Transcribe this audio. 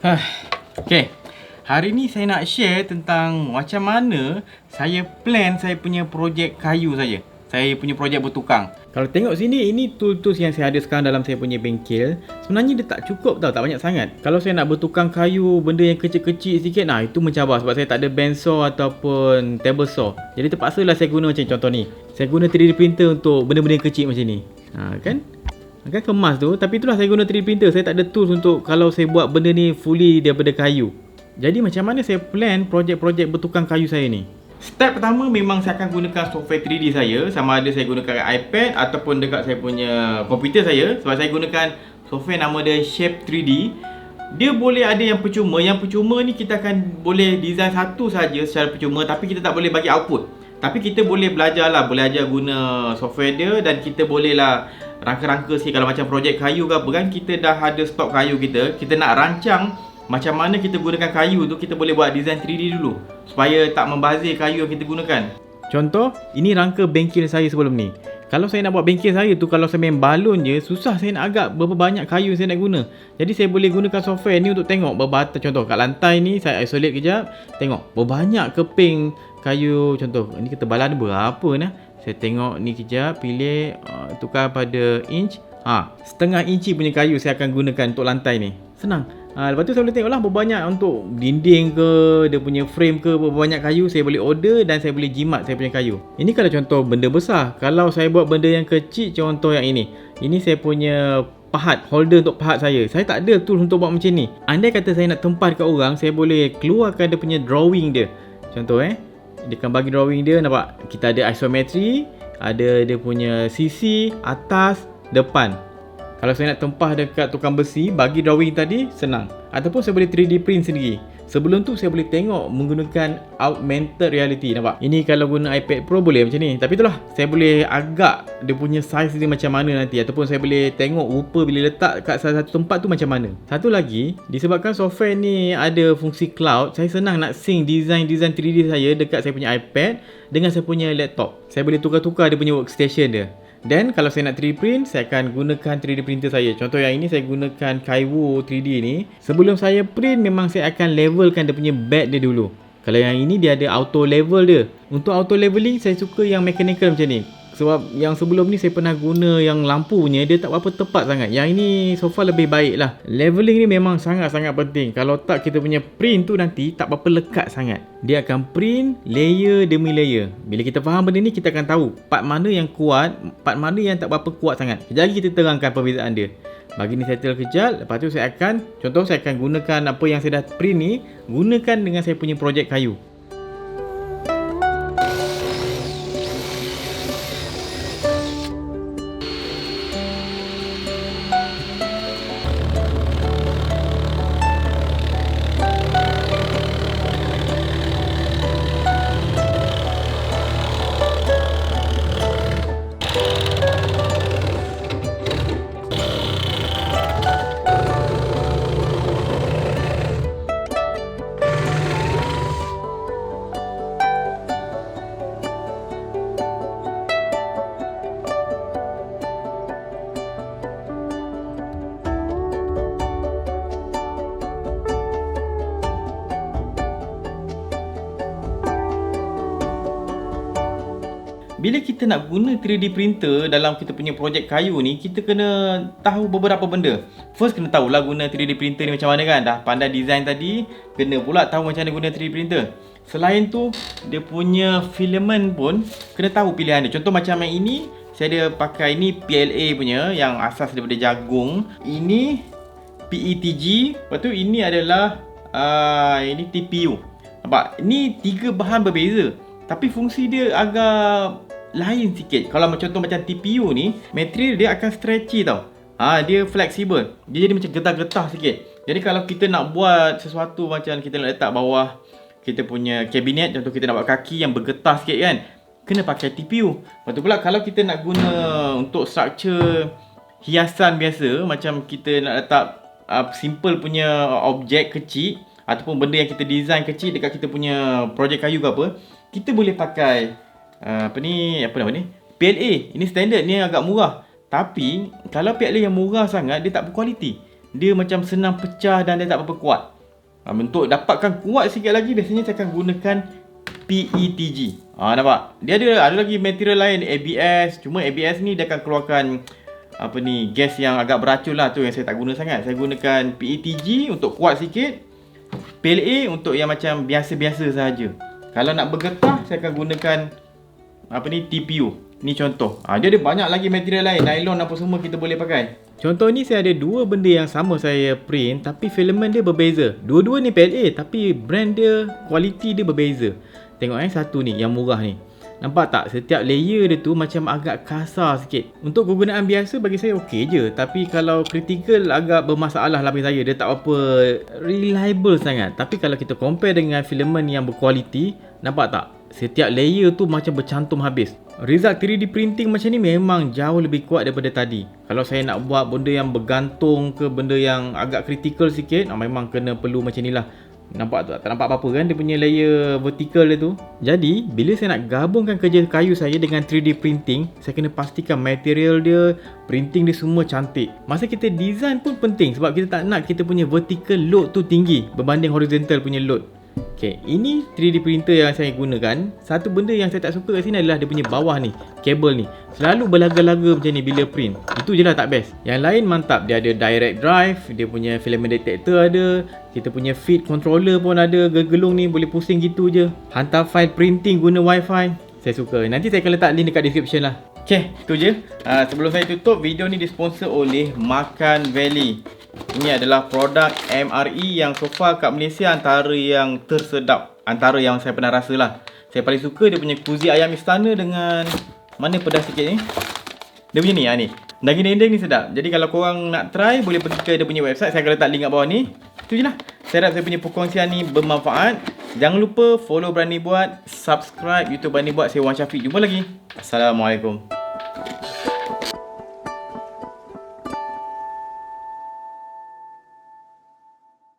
Okay, hari ni saya nak share tentang macam mana saya plan saya punya projek kayu saya. Saya punya projek bertukang. Kalau tengok sini, ini tools-tools yang saya ada sekarang dalam saya punya bengkel. Sebenarnya dia tak cukup tau, tak banyak sangat. Kalau saya nak bertukang kayu, benda yang kecil-kecil sikit, nah itu mencabar sebab saya tak ada bandsaw ataupun table saw. Jadi terpaksa lah saya guna macam contoh ni. Saya guna 3D printer untuk benda-benda kecil macam ni. Kan kemas tu. Tapi itulah saya guna 3D printer. Saya tak ada tools untuk kalau saya buat benda ni fully daripada kayu. Jadi macam mana saya plan projek-projek bertukang kayu saya ni? Step pertama memang saya akan gunakan software 3D saya. Sama ada saya gunakan iPad ataupun dekat saya punya komputer saya. Sebab saya gunakan software nama dia Shape 3D. Dia boleh ada yang percuma. Yang percuma ni kita akan boleh design satu saja secara percuma. Tapi kita tak boleh bagi output. Tapi kita boleh belajar lah. Boleh ajar guna software dia. Dan kita boleh lah rangka-rangka sikit. Kalau macam projek kayu ke apa kan, kita dah ada stok kayu kita. Kita nak rancang macam mana kita gunakan kayu tu, kita boleh buat design 3D dulu supaya tak membazir kayu yang kita gunakan. Contoh, ini rangka bengkel saya sebelum ni. Kalau saya nak buat bengkel saya tu, kalau saya main balon je, susah saya nak agak berapa banyak kayu saya nak guna. Jadi saya boleh gunakan software ni untuk tengok berapa. Contoh kat lantai ni saya isolate kejap, tengok berapa banyak keping kayu. Contoh, ini ketebalan berapa nah. Saya tengok ni kejap, pilih tukar pada inch. Setengah inci punya kayu saya akan gunakan untuk lantai ni. Senang. Lepas tu saya boleh tengok lah berapa banyak untuk dinding ke, dia punya frame ke, berapa banyak kayu saya boleh order dan saya boleh jimat saya punya kayu. Ini kalau contoh benda besar. Kalau saya buat benda yang kecil, contoh yang ini. Ini saya punya pahat, holder untuk pahat saya. Saya tak ada tool untuk buat macam ni. Andai kata saya nak tempah dekat orang, saya boleh keluarkan dia punya drawing dia. Contoh dia akan bagi drawing dia, nampak? Kita ada isometri, ada dia punya sisi, atas, depan. Kalau saya nak tempah dekat tukang besi, bagi drawing tadi, senang. Ataupun saya boleh 3D print sendiri. Sebelum tu saya boleh tengok menggunakan augmented reality, nampak? Ini kalau guna iPad Pro boleh macam ni. Tapi itulah, saya boleh agak dia punya size dia macam mana nanti. Ataupun saya boleh tengok rupa bila letak kat salah satu tempat tu macam mana. Satu lagi, disebabkan software ni ada fungsi cloud, saya senang nak sync design 3D saya dekat saya punya iPad dengan saya punya laptop. Saya boleh tukar-tukar dia punya workstation dia. Dan kalau saya nak 3D print, saya akan gunakan 3D printer saya. Contoh yang ini saya gunakan Kaiwo 3D ni. Sebelum saya print, memang saya akan levelkan dia punya bed dia dulu. Kalau yang ini dia ada auto level dia. Untuk auto leveling, saya suka yang mechanical macam ni. Sebab yang sebelum ni saya pernah guna yang lampu punya, dia tak berapa tepat sangat. Yang ini so far lebih baik lah. Leveling ni memang sangat-sangat penting. Kalau tak, kita punya print tu nanti tak berapa lekat sangat. Dia akan print layer demi layer. Bila kita faham benda ni, kita akan tahu part mana yang kuat, part mana yang tak berapa kuat sangat. Kejap lagi kita terangkan perbezaan dia. Bagi ni settle kejap. Lepas tu saya akan, contoh saya akan gunakan apa yang saya dah print ni, gunakan dengan saya punya projek kayu. Bila kita nak guna 3D printer dalam kita punya projek kayu ni, kita kena tahu beberapa benda. First, kena tahulah guna 3D printer ni macam mana kan. Dah pandai design tadi, kena pula tahu macam mana guna 3D printer. Selain tu, dia punya filament pun kena tahu pilihan dia. Contoh macam yang ini, saya ada pakai ni PLA punya yang asas daripada jagung. Ini PETG. Lepas tu ini adalah ini TPU. Nampak? Ni tiga bahan berbeza. Tapi fungsi dia agak lain sikit. Kalau contoh macam TPU ni, material dia akan stretchy tau. Dia fleksibel. Dia jadi macam getah-getah sikit. Jadi kalau kita nak buat sesuatu macam kita nak letak bawah kita punya kabinet, contoh kita nak buat kaki yang bergetah sikit kan, kena pakai TPU. Lepas tu pula kalau kita nak guna untuk structure hiasan biasa, macam kita nak letak simple punya objek kecil ataupun benda yang kita design kecil dekat kita punya projek kayu ke apa, kita boleh pakai apa nama ni? PLA. Ini standard, ni agak murah. Tapi kalau PLA yang murah sangat, dia tak berkualiti. dia macam senang pecah dan dia tak berapa kuat. Untuk dapatkan kuat sikit lagi, biasanya saya akan gunakan PETG. Nampak? Dia ada lagi material lain, ABS. Cuma ABS ni dia akan keluarkan gas yang agak beracun lah, tu yang saya tak guna sangat. Saya gunakan PETG untuk kuat sikit. PLA untuk yang macam biasa-biasa sahaja. Kalau nak bergetah, saya akan gunakan TPU. Ni contoh. Dia ada banyak lagi material lain, nylon apa semua kita boleh pakai. Contoh ni saya ada dua benda yang sama saya print, tapi filament dia berbeza. Dua-dua ni PLA tapi brand dia, kualiti dia berbeza. Tengok satu ni yang murah ni. Nampak tak? Setiap layer dia tu macam agak kasar sikit. Untuk kegunaan biasa bagi saya okey je. Tapi kalau critical agak bermasalah lah bagi saya. Dia tak apa reliable sangat. Tapi kalau kita compare dengan filament yang berkualiti, nampak tak? Setiap layer tu macam bercantum habis. Result 3D printing macam ni memang jauh lebih kuat daripada tadi. Kalau saya nak buat benda yang bergantung ke benda yang agak critical sikit, memang kena perlu macam ni lah. Nampak tak? Tak nampak apa-apa kan dia punya layer vertical dia tu. Jadi bila saya nak gabungkan kerja kayu saya dengan 3D printing, saya kena pastikan material dia, printing dia semua cantik. Masa kita design pun penting, sebab kita tak nak kita punya vertical load tu tinggi berbanding horizontal punya load. Okay, ini 3D printer yang saya gunakan. Satu benda yang saya tak suka kat sini adalah dia punya bawah ni, kabel ni selalu berlaga-laga macam ni bila print. Itu je lah tak best. Yang lain mantap. Dia ada direct drive, dia punya filament detector ada, kita punya feed controller pun ada, gelung ni boleh pusing gitu je. Hantar file printing guna wifi. Saya suka. Nanti saya akan letak link dekat description lah. Okay, itu je. Sebelum saya tutup, video ni disponsor oleh Makan Valley. Ini adalah produk MRE yang so far kat Malaysia antara yang tersedap, antara yang saya pernah rasa lah. Saya paling suka dia punya kuzi ayam istana dengan mana pedas sikit ni. Dia punya ni, daging dendeng ni sedap. Jadi kalau korang nak try, boleh pergi ke dia punya website. Saya akan letak link kat bawah ni. Itu je lah. Saya harap saya punya perkongsian ni bermanfaat. Jangan lupa follow Berani Buat, subscribe YouTube Berani Buat. Saya Wan Syafiq. Jumpa lagi. Assalamualaikum.